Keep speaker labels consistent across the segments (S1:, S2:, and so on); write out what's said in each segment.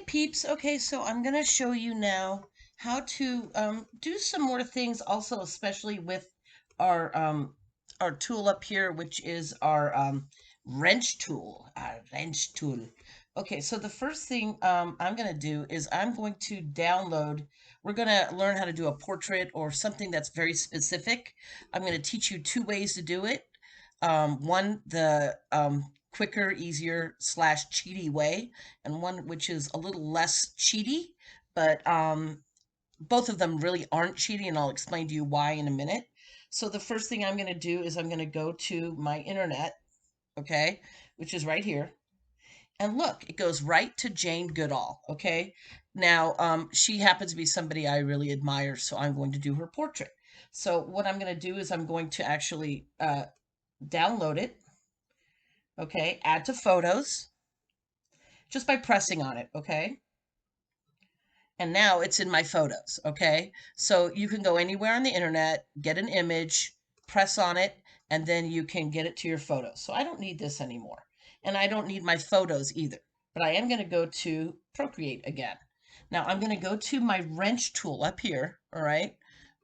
S1: peeps. Okay, so I'm going to show you now how to do some more things also, especially with our tool up here, which is our wrench tool. Our wrench tool. Okay, so the first thing I'm going to do is I'm going to download. We're going to learn how to do a portrait or something that's very specific. I'm going to teach you two ways to do it. One, the quicker, easier slash cheaty way, and one which is a little less cheaty, but both of them really aren't cheaty, and I'll explain to you why in a minute. So the first thing I'm going to do is I'm going to go to my internet, okay, which is right here. And look, it goes right to Jane Goodall, okay? Now, she happens to be somebody I really admire, so I'm going to do her portrait. So what I'm going to do is I'm going to actually download it, okay, add to photos, just by pressing on it, okay? And now it's in my photos, okay? So you can go anywhere on the internet, get an image, press on it, and then you can get it to your photos. So I don't need this anymore. And I don't need my photos either. But I am going to go to Procreate again. Now I'm going to go to my wrench tool up here, all right?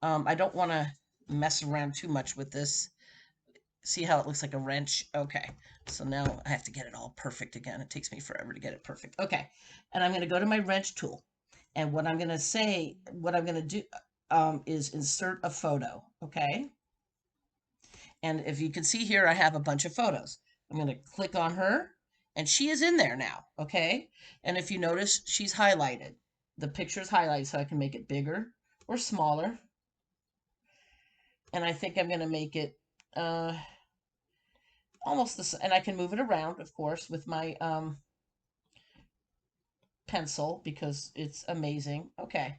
S1: I don't want to mess around too much with this. See how it looks like a wrench? Okay. So now I have to get it all perfect again. It takes me forever to get it perfect. Okay. And I'm going to go to my wrench tool. And what I'm going to say, what I'm going to do is insert a photo. Okay. And if you can see here, I have a bunch of photos. I'm going to click on her and she is in there now. Okay. And if you notice, she's highlighted. The picture is highlighted so I can make it bigger or smaller. And I think I'm going to make it almost this, and I can move it around, of course, with my pencil because it's amazing. Okay,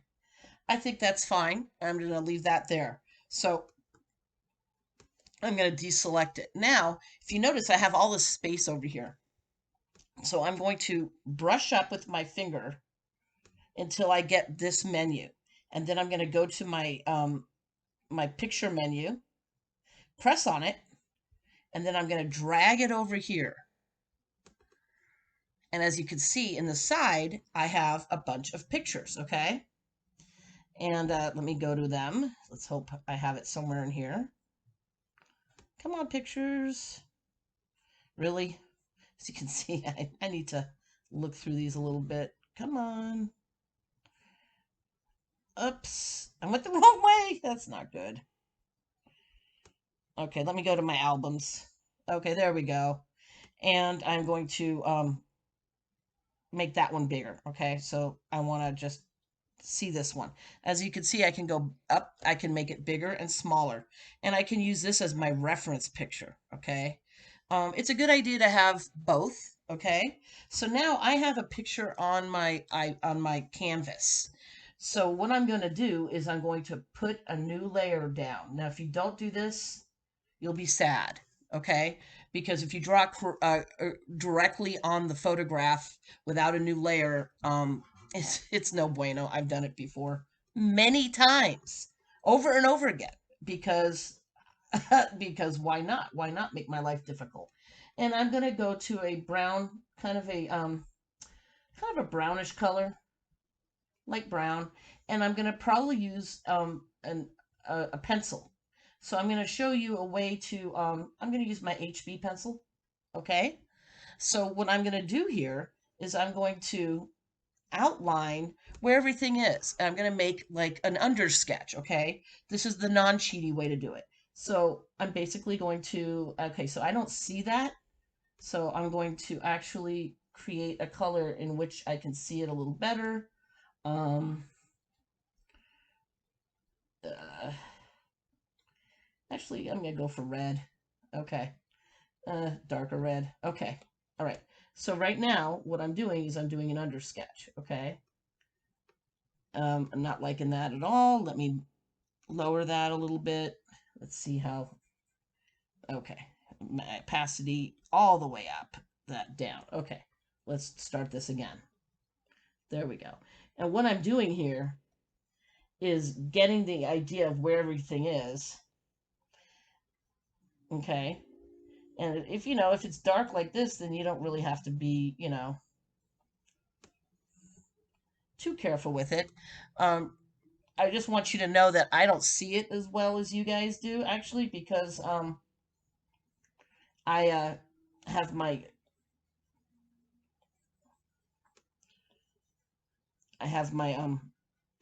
S1: I think that's fine. I'm going to leave that there. So I'm going to deselect it. Now, if you notice, I have all this space over here. So I'm going to brush up with my finger until I get this menu. And then I'm going to go to my picture menu, press on it, and then I'm going to drag it over here. And as you can see in the side, I have a bunch of pictures, okay? And let me go to them. Let's hope I have it somewhere in here. Come on, pictures. Really? As you can see, I need to look through these a little bit. Come on. Oops, I went the wrong way. That's not good. Okay, let me go to my albums. Okay, there we go. And I'm going to make that one bigger. Okay, so I want to just see this one. As you can see, I can go up, I can make it bigger and smaller, and I can use this as my reference picture. Okay, it's a good idea to have both. Okay, so now I have a picture on my canvas. So what I'm going to do is I'm going to put a new layer down. Now if you don't do this, you'll be sad. Okay, because if you draw directly on the photograph without a new layer, it's no bueno. I've done it before many times, over and over again, because because why not? Why not make my life difficult? And I'm going to go to a brown, kind of a brownish color, light brown, and I'm going to probably use a pencil. So I'm going to show you a way to I'm going to use my HB pencil. Okay. So what I'm going to do here is I'm going to outline where everything is. And I'm going to make like an undersketch, okay? This is the non-cheaty way to do it. So I'm basically going to, okay, so I don't see that. So I'm going to actually create a color in which I can see it a little better. Actually, I'm going to go for red. Okay. Darker red. Okay. All right. So right now, what I'm doing is I'm doing an undersketch, okay? I'm not liking that at all. Let me lower that a little bit. Let's see how, okay. My opacity all the way up, that down. Okay, let's start this again. There we go. And what I'm doing here is getting the idea of where everything is. Okay. And if, if it's dark like this, then you don't really have to be, too careful with it. I just want you to know that I don't see it as well as you guys do, actually, because I have my I have my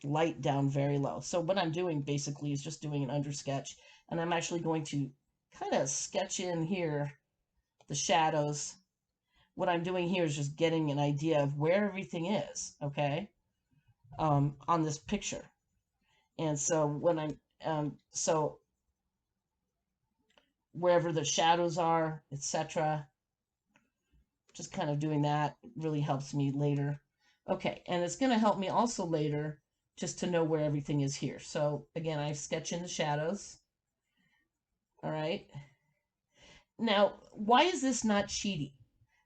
S1: light down very low. So what I'm doing basically is just doing an undersketch, and I'm actually going to kind of sketch in here the shadows. What I'm doing here is just getting an idea of where everything is, okay, on this picture. And so when so wherever the shadows are, etc., just kind of doing that really helps me later. Okay, and it's going to help me also later just to know where everything is here. So again, I sketch in the shadows. All right. Now, why is this not cheating?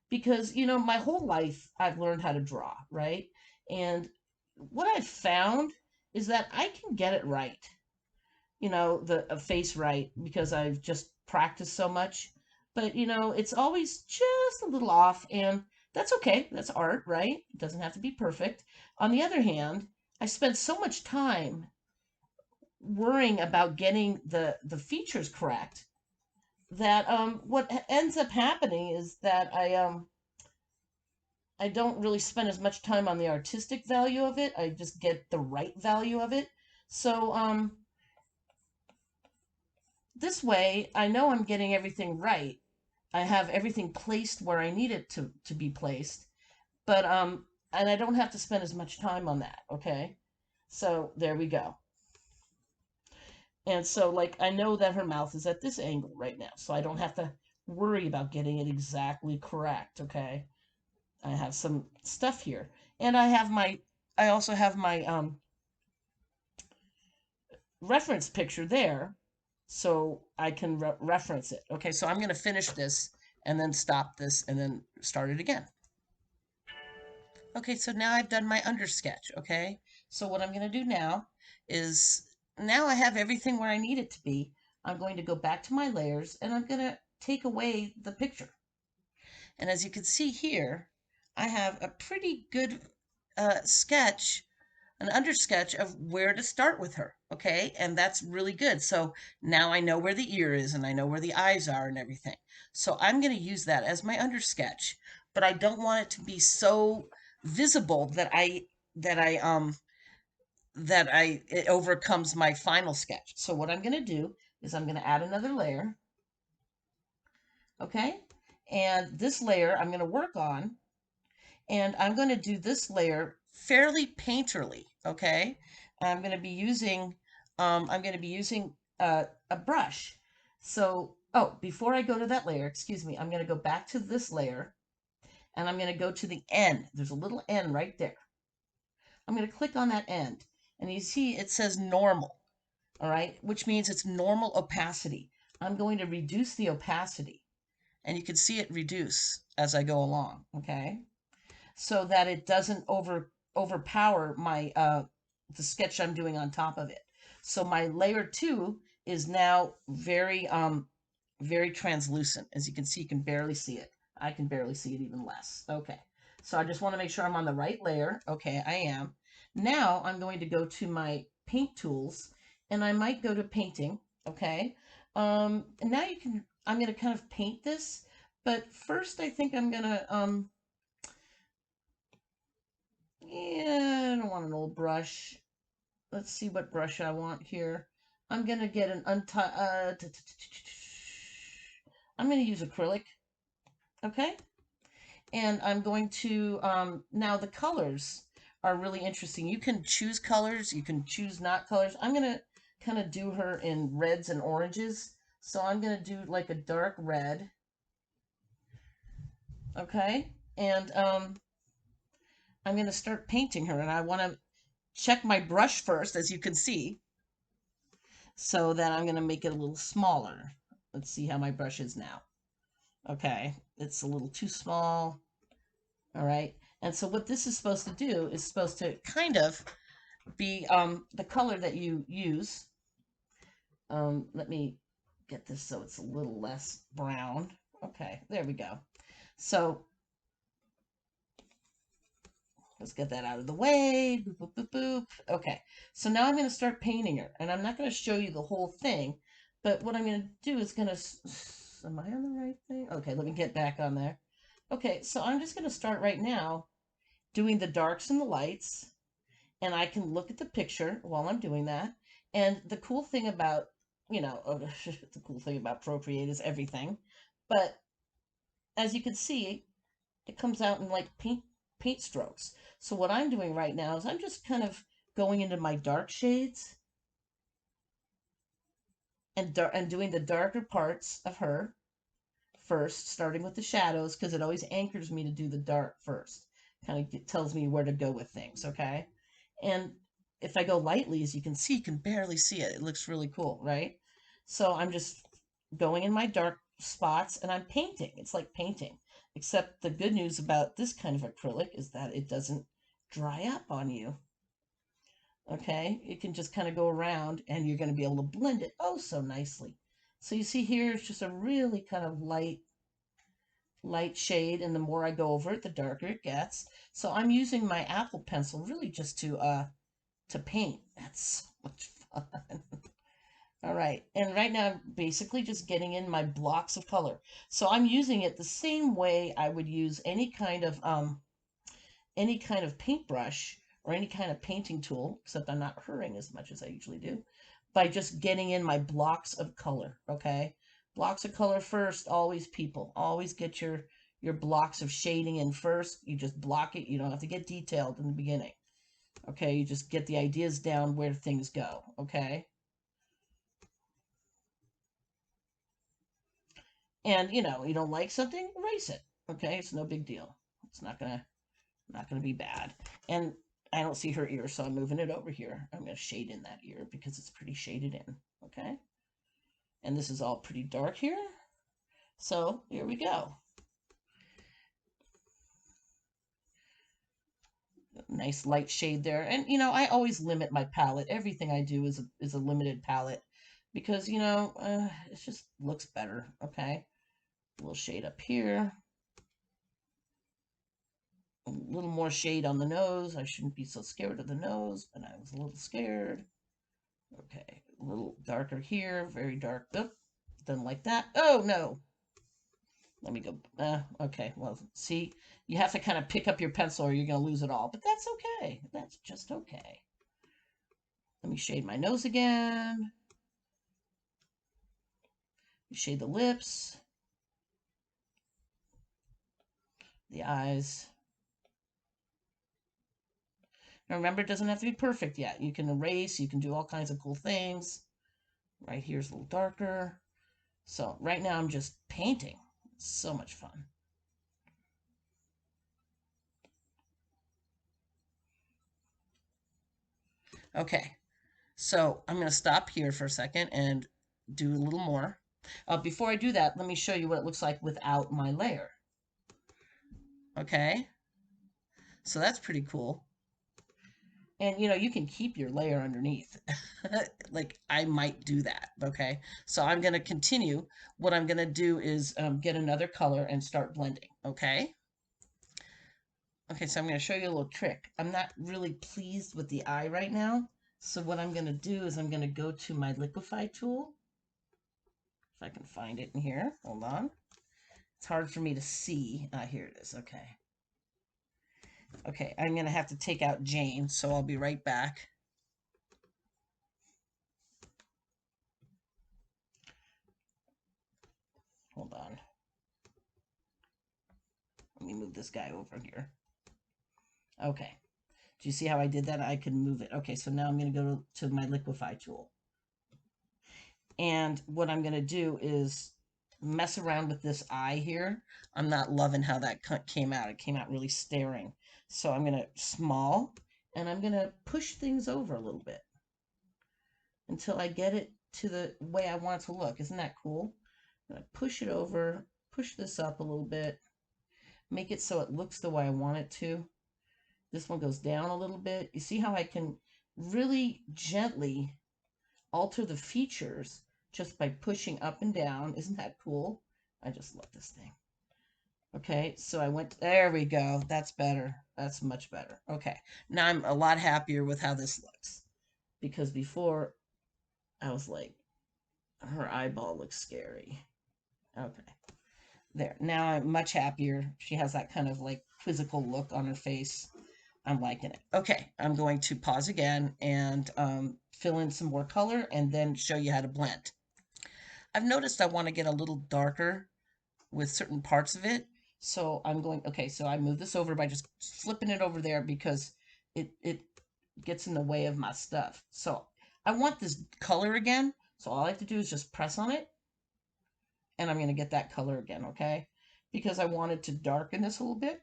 S1: Because, you know, my whole life I've learned how to draw, right? And what I've found is that I can get it right, you know, the face right, because I've just practiced so much. But, you know, it's always just a little off, and that's okay. That's art, right? It doesn't have to be perfect. On the other hand, I spent so much time worrying about getting the features correct that what ends up happening is that I don't really spend as much time on the artistic value of it. I just get the right value of it. So this way, I know I'm getting everything right. I have everything placed where I need it to be placed. But and I don't have to spend as much time on that, okay? So there we go. And so like I know that her mouth is at this angle right now, so I don't have to worry about getting it exactly correct, okay? I have some stuff here. And I also have my reference picture there so I can reference it. Okay, so I'm going to finish this and then stop this and then start it again. Okay, so now I've done my undersketch, okay? So what I'm going to do now is, now I have everything where I need it to be. I'm going to go back to my layers and I'm going to take away the picture. And as you can see here, I have a pretty good sketch, an undersketch of where to start with her, okay? And that's really good. So now I know where the ear is and I know where the eyes are and everything. So I'm going to use that as my undersketch, but I don't want it to be so visible that it overcomes my final sketch. So what I'm going to do is I'm going to add another layer, okay? And this layer I'm going to work on, and I'm going to do this layer fairly painterly, okay? I'm going to be using a brush. So, oh, before I go to that layer, excuse me, I'm going to go back to this layer, and I'm going to go to the N. There's a little N right there. I'm going to click on that end, and you see it says normal, all right, which means it's normal opacity. I'm going to reduce the opacity, and you can see it reduce as I go along, okay? So that it doesn't overpower my the sketch I'm doing on top of it. So my layer 2 is now very translucent. As you can see, you can barely see it. I can barely see it even less. Okay. So I just want to make sure I'm on the right layer. Okay, I am. Now I'm going to go to my paint tools, and I might go to painting. Okay. And now I'm going to kind of paint this, but first I think I'm going to yeah, I don't want an old brush. Let's see what brush I want here. I'm going to get an I'm going to use acrylic, okay? And I'm going to, now the colors are really interesting. You can choose colors, you can choose not colors. I'm going to kind of do her in reds and oranges. So I'm going to do like a dark red, okay? And I'm going to start painting her, and I want to check my brush first, as you can see. So then I'm going to make it a little smaller. Let's see how my brush is now. Okay, it's a little too small. All right, and so what this is supposed to do is supposed to kind of be the color that you use. Let me get this so it's a little less brown. Okay, there we go. So Let's get that out of the way. Boop, boop, boop, boop. Okay, so now I'm going to start painting her. And I'm not going to show you the whole thing, but what I'm going to do is going to... Am I on the right thing? Okay, let me get back on there. Okay, so I'm just going to start right now doing the darks and the lights. And I can look at the picture while I'm doing that. And the cool thing about, the cool thing about Procreate is everything. But as you can see, it comes out in like paint strokes. So what I'm doing right now is I'm just kind of going into my dark shades and doing the darker parts of her first, starting with the shadows, because it always anchors me to do the dark first. Kind of tells me where to go with things, okay? And if I go lightly, as you can see, you can barely see it. It looks really cool, right? So I'm just going in my dark spots and I'm painting. It's like painting. Except the good news about this kind of acrylic is that it doesn't dry up on you. Okay? It can just kind of go around and you're going to be able to blend it oh so nicely. So you see here, it's just a really kind of light shade, and the more I go over it, the darker it gets. So I'm using my Apple pencil really just to paint. That's so much fun. All right, and right now I'm basically just getting in my blocks of color. So I'm using it the same way I would use any kind of paintbrush or any kind of painting tool, except I'm not hurrying as much as I usually do, by just getting in my blocks of color, okay? Blocks of color first, always, people. Always get your blocks of shading in first. You just block it. You don't have to get detailed in the beginning. Okay, you just get the ideas down where things go, okay? And, you don't like something, erase it, okay? It's no big deal. It's not gonna be bad. And I don't see her ear, so I'm moving it over here. I'm gonna shade in that ear because it's pretty shaded in, okay? And this is all pretty dark here. So here we go. Nice light shade there. And, I always limit my palette. Everything I do is a limited palette because, it just looks better, okay? A little shade up here. A little more shade on the nose. I shouldn't be so scared of the nose, but I was a little scared. Okay, a little darker here, very dark. Oh, doesn't like that. Oh, no. Let me go. Okay, well, see, you have to kind of pick up your pencil or you're going to lose it all. But that's okay. That's just okay. Let me shade my nose again. Shade the lips. The eyes. Now remember, it doesn't have to be perfect yet. You can erase. You can do all kinds of cool things. Right here's a little darker. So right now I'm just painting. It's so much fun. Okay, so I'm going to stop here for a second and do a little more. Before I do that, let me show you what it looks like without my layer. Okay, so that's pretty cool. And you can keep your layer underneath. Like I might do that. Okay, so I'm going to continue. What I'm going to do is get another color and start blending. Okay. Okay, so I'm going to show you a little trick. I'm not really pleased with the eye right now. So what I'm going to do is I'm going to go to my liquify tool. If I can find it in here. Hold on. It's hard for me to see. Here it is. Okay. Okay, I'm going to have to take out Jane, so I'll be right back. Hold on. Let me move this guy over here. Okay. Do you see how I did that? I can move it. Okay, so now I'm going to go to my liquify tool. And what I'm going to do is mess around with this eye here. I'm not loving how that came out. It came out really staring. So I'm going to small, and I'm going to push things over a little bit until I get it to the way I want it to look. Isn't that cool? I'm going to push it over, push this up a little bit, make it so it looks the way I want it to. This one goes down a little bit. You see how I can really gently alter the features just by pushing up and down. Isn't that cool? I just love this thing. Okay, so I went, there we go. That's better. That's much better. Okay, now I'm a lot happier with how this looks because before I was like, her eyeball looks scary. Okay, there. Now I'm much happier. She has that kind of like quizzical look on her face. I'm liking it. Okay, I'm going to pause again and fill in some more color and then show you how to blend. I've noticed I want to get a little darker with certain parts of it. So I'm going, okay, so I move this over by just flipping it over there because it gets in the way of my stuff. So I want this color again. So all I have to do is just press on it and I'm going to get that color again, okay? Because I wanted to darken this a little bit.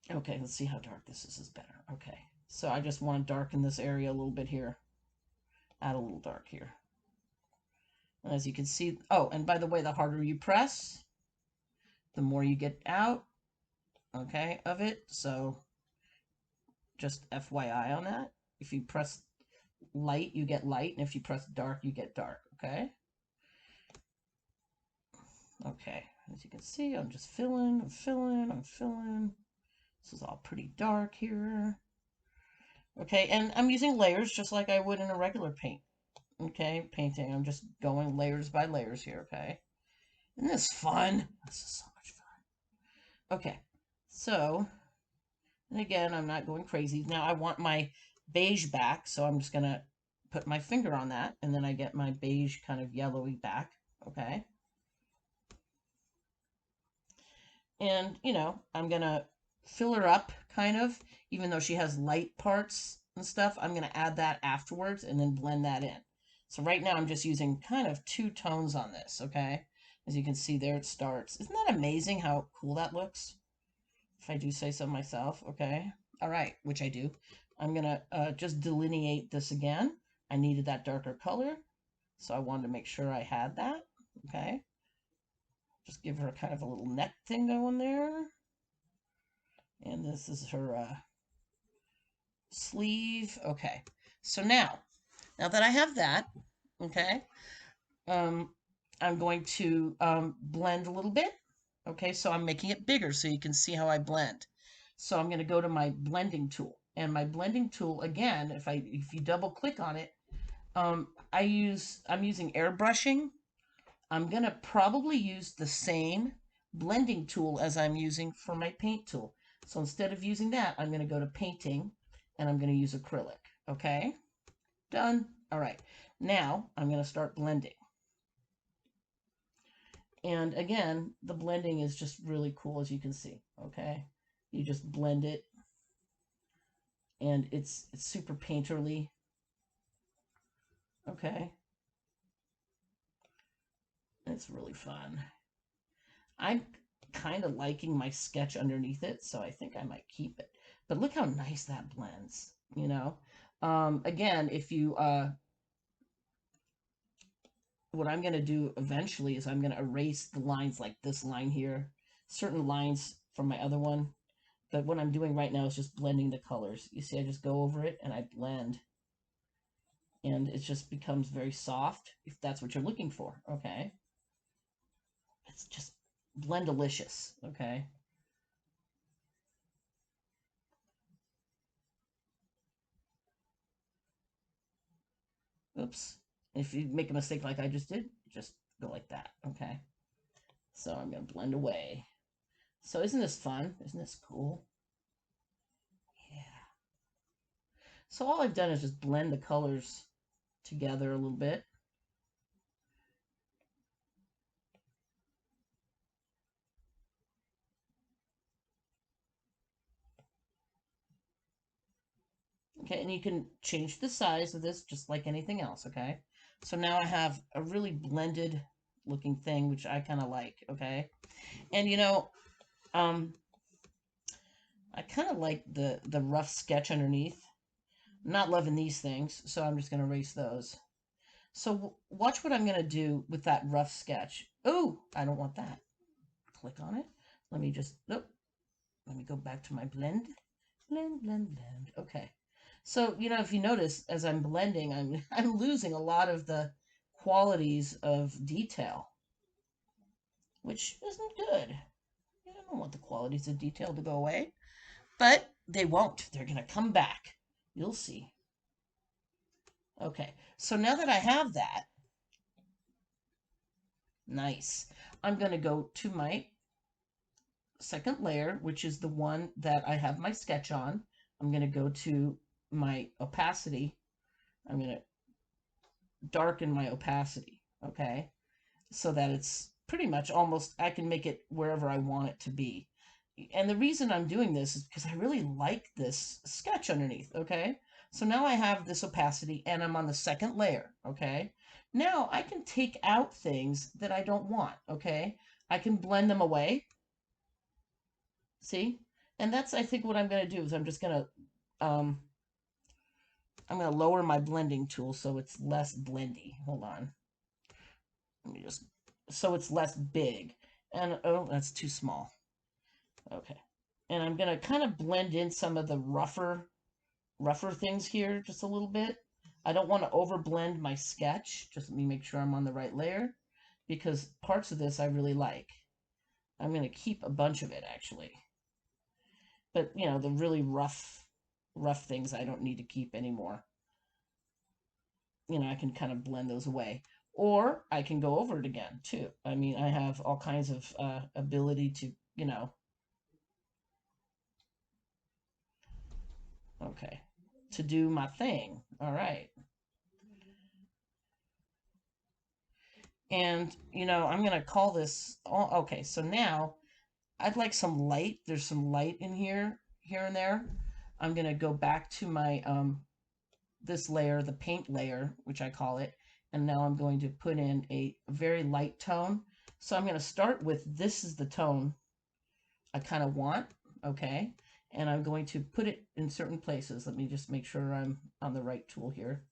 S1: Okay, let's see how dark this is better. Okay, so I just want to darken this area a little bit here. Add a little dark here. And as you can see, oh, and by the way, the harder you press, the more you get out, okay, of it. So just FYI on that. If you press light, you get light, and if you press dark, you get dark, okay? Okay, as you can see, I'm just filling, I'm filling, I'm filling. This is all pretty dark here. Okay, and I'm using layers just like I would in a regular paint. Okay, painting. I'm just going layers by layers here, okay? Isn't this fun? This is so much fun. Okay, so, and again, I'm not going crazy. Now I want my beige back, so I'm just going to put my finger on that, and then I get my beige kind of yellowy back, okay? And, you know, I'm going to fill her up, kind of, even though she has light parts and stuff. I'm going to add that afterwards and then blend that in. So right now I'm just using kind of two tones on this, okay? As you can see there, it starts. Isn't that amazing how cool that looks? If I do say so myself, okay? All right, which I do. I'm going to just delineate this again. I needed that darker color, so I wanted to make sure I had that, okay? Just give her kind of a little neck thing going there. And this is her sleeve. Okay, so now that I have that, okay, I'm going to blend a little bit. Okay, so I'm making it bigger so you can see how I blend. So I'm going to go to my blending tool, and my blending tool again, if you double click on it, I'm using airbrushing. I'm going to probably use the same blending tool as I'm using for my paint tool. So instead of using that, I'm going to go to painting and I'm going to use acrylic. Okay, done. All right, now I'm going to start blending. And again, the blending is just really cool, as you can see. Okay, you just blend it and it's super painterly. Okay, it's really fun. I'm kind of liking my sketch underneath it, so I think I might keep it. But look how nice that blends, you know? Again, if you, what I'm going to do eventually is I'm going to erase the lines like this line here, certain lines from my other one. But what I'm doing right now is just blending the colors. You see, I just go over it and I blend. And it just becomes very soft, if that's what you're looking for, okay? It's just blend-delicious, okay? Oops. If you make a mistake like I just did, just go like that, okay? So I'm going to blend away. So isn't this fun? Isn't this cool? Yeah. So all I've done is just blend the colors together a little bit. Okay, and you can change the size of this just like anything else, okay? So now I have a really blended looking thing, which I kind of like, okay? And you know, I kind of like the rough sketch underneath. I'm not loving these things, so I'm just going to erase those. So watch what I'm going to do with that rough sketch. Oh, I don't want that. Click on it. Let me just, nope. Let me go back to my blend. Blend, blend, blend. Okay. So, if you notice, as I'm blending, I'm losing a lot of the qualities of detail, which isn't good. I don't want the qualities of detail to go away, but they won't. They're going to come back. You'll see. Okay, so now that I have that, nice, I'm going to go to my second layer, which is the one that I have my sketch on. I'm going to go to my opacity. I'm going to darken my opacity, okay? So that it's pretty much almost, I can make it wherever I want it to be. And the reason I'm doing this is because I really like this sketch underneath, okay? So now I have this opacity and I'm on the second layer, okay? Now I can take out things that I don't want, okay? I can blend them away. See? And that's, I think, what I'm going to do is I'm going to lower my blending tool so it's less blendy. Hold on. Let me just, so it's less big. And, oh, that's too small. Okay. And I'm going to kind of blend in some of the rougher things here just a little bit. I don't want to over blend my sketch. Just let me make sure I'm on the right layer, because parts of this I really like. I'm going to keep a bunch of it, actually. But, the really rough things I don't need to keep anymore. I can kind of blend those away. Or I can go over it again, too. I mean, I have all kinds of ability to, okay, to do my thing. All right. And, I'm going to call this, okay, so now I'd like some light. There's some light in here and there. I'm going to go back to my, this layer, the paint layer, which I call it. And now I'm going to put in a very light tone. So I'm going to start with, this is the tone I kind of want, okay? And I'm going to put it in certain places. Let me just make sure I'm on the right tool here,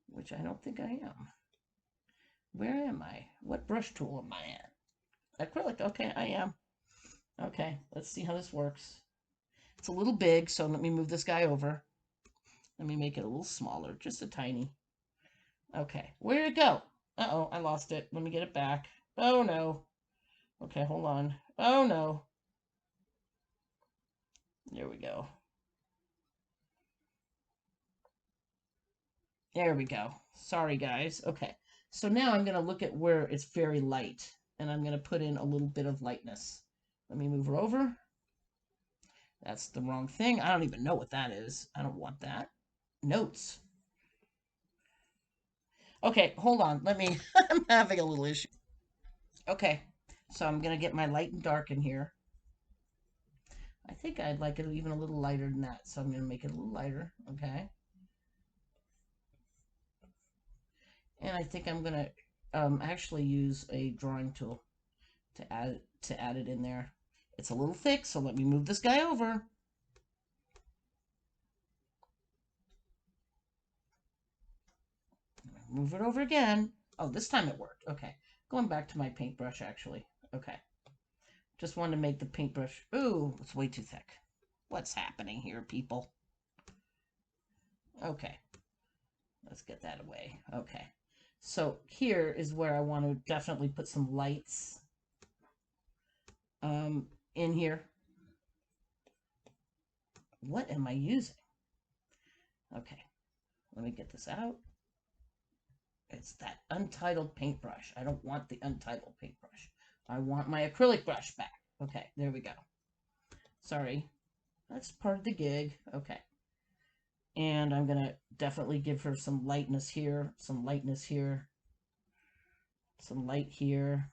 S1: which I don't think I am. Where am I? What brush tool am I at? Acrylic. Okay, I am. Okay, let's see how this works. It's a little big, so let me move this guy over. Let me make it a little smaller, just a tiny. Okay, where'd it go? Uh-oh, I lost it. Let me get it back. Oh, no. Okay, hold on. Oh, no. There we go. There we go. Sorry, guys. Okay, so now I'm going to look at where it's very light, and I'm going to put in a little bit of lightness. Let me move her over. That's the wrong thing. I don't even know what that is. I don't want that. Notes. Okay, hold on. Let me, I'm having a little issue. Okay, so I'm going to get my light and dark in here. I think I'd like it even a little lighter than that, so I'm going to make it a little lighter, okay? And I think I'm going to actually use a drawing tool to add it in there. It's a little thick, so let me move this guy over. Move it over again. Oh, this time it worked. Okay, going back to my paintbrush, actually. Okay, just wanted to make the paintbrush. Ooh, it's way too thick. What's happening here, people? Okay, let's get that away. Okay, so here is where I want to definitely put some lights in here. What am I using? Okay, let me get this out. It's that untitled paintbrush. I don't want the untitled paintbrush. I want my acrylic brush back. Okay, there we go. Sorry, that's part of the gig. Okay. And I'm going to definitely give her some lightness here, some lightness here, some light here,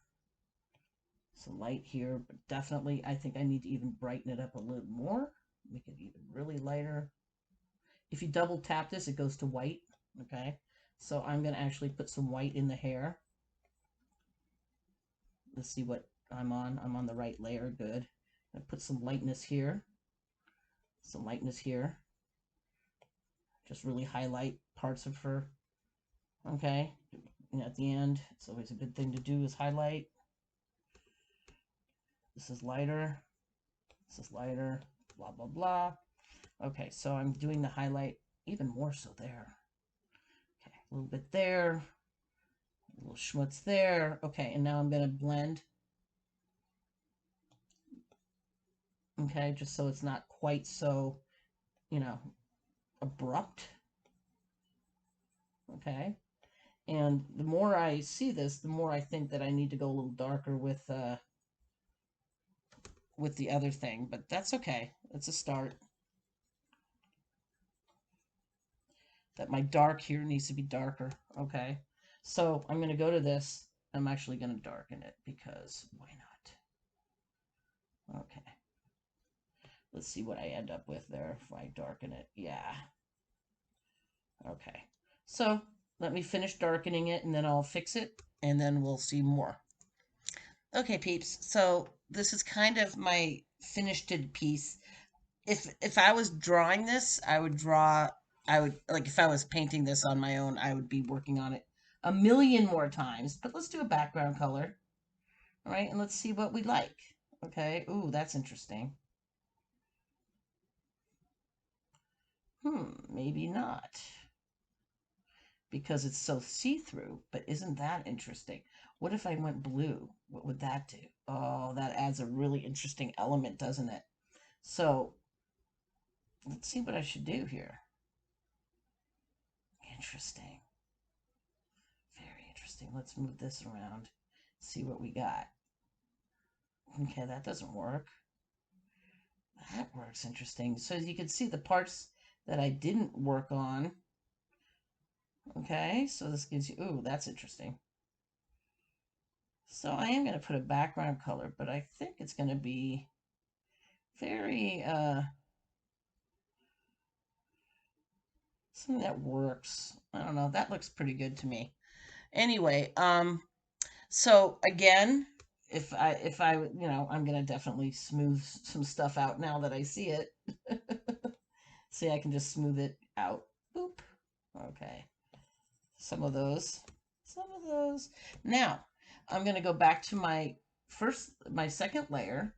S1: some light here, but definitely I think I need to even brighten it up a little more, make it even really lighter. If you double tap this, it goes to white, okay? So I'm going to actually put some white in the hair. Let's see what I'm on. I'm on the right layer, good. I put some lightness here, some lightness here. Just really highlight parts of her, okay? And at the end, it's always a good thing to do is highlight. This is lighter. This is lighter. Blah, blah, blah. Okay, so I'm doing the highlight even more so there. Okay, a little bit there, a little schmutz there. Okay, and now I'm going to blend. Okay, just so it's not quite so, you know, abrupt. Okay, and the more I see this, the more I think that I need to go a little darker with the other thing, but that's okay. It's a start. That my dark here needs to be darker. Okay, so I'm going to go to this. I'm actually going to darken it because why not? Okay, let's see what I end up with there if I darken it. Yeah. Okay, so let me finish darkening it and then I'll fix it and then we'll see more. Okay, peeps, so this is kind of my finished piece. If I was drawing this, I would like if I was painting this on my own, I would be working on it a million more times. But let's do a background color. All right, and let's see what we like. Okay, ooh, that's interesting. Maybe not. Because it's so see-through, but isn't that interesting? What if I went blue? What would that do? Oh, that adds a really interesting element, doesn't it? So let's see what I should do here. Interesting. Very interesting. Let's move this around, see what we got. Okay, that doesn't work. That works interesting. So as you can see, the parts that I didn't work on. Okay, so this gives you, ooh, that's interesting. So I am going to put a background color, but I think it's going to be very, something that works. I don't know. That looks pretty good to me. Anyway, so again, if I, you know, I'm going to definitely smooth some stuff out now that I see it. See, I can just smooth it out. Boop. Okay. Some of those. Now, I'm going to go back to my second layer.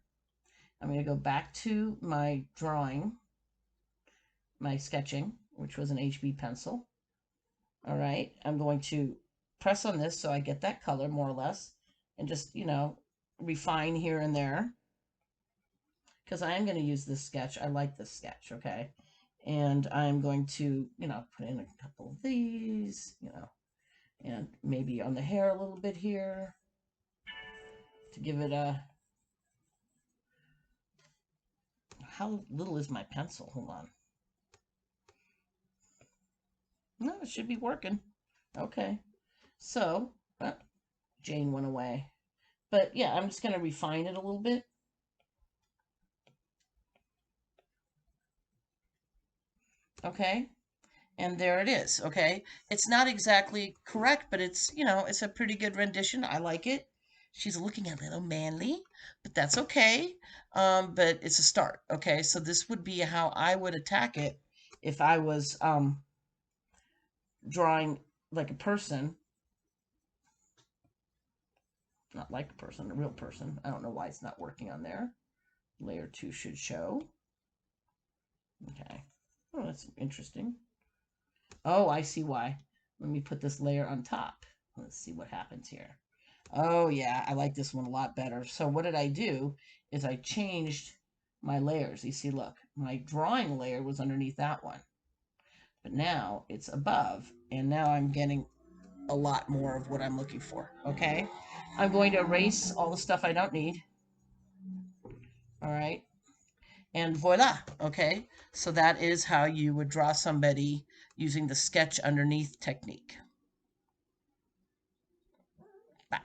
S1: I'm going to go back to my drawing, my sketching, which was an HB pencil. All right. I'm going to press on this so I get that color more or less and just, you know, refine here and there because I am going to use this sketch. I like this sketch. Okay. And I'm going to, you know, put in a couple of these, you know, and maybe on the hair a little bit here to give it a, how little is my pencil? Hold on. No, it should be working. Okay. So, Jane went away. But yeah, I'm just going to refine it a little bit. Okay. And there it is. Okay. It's not exactly correct, but it's, you know, it's a pretty good rendition. I like it. She's looking a little manly, but that's okay. But it's a start. Okay. So this would be how I would attack it if I was drawing like a person. Not like a person, a real person. I don't know why it's not working on there. Layer 2 should show. Okay. Oh, that's interesting. Oh, I see why. Let me put this layer on top. Let's see what happens here. Oh, yeah, I like this one a lot better. So what did I do is I changed my layers. You see, look, my drawing layer was underneath that one. But now it's above, and now I'm getting a lot more of what I'm looking for, okay? I'm going to erase all the stuff I don't need. All right. And voila, okay? So that is how you would draw somebody using the sketch underneath technique. Bye.